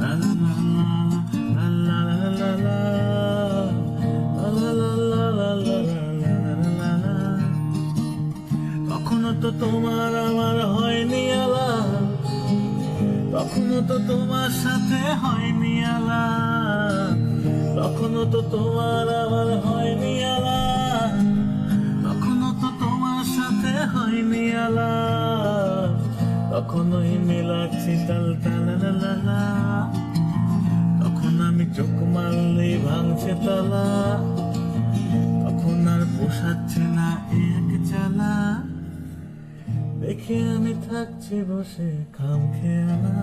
লা লা লা লা লা লা লা লা লা লা লা লা লা লা। কখনো তো তোমার আমার হয়নি আলাপ, কখনো তো তোমার সাথে হয়নি আলাপ, কখনো তো তোমার আমার হয়নি আলাপ, কখনো তো তোমার সাথে হয়নি আলাপ, কখনোই মেলাচ্ছি তাল তাল লা লা লা। তখন আমি চোখ মারলেই ভাঙছে তালা, তখন আর পোষাচ্ছে না এক চালা, দেখে আমি থাকছি বসে খাম খেয়ালা।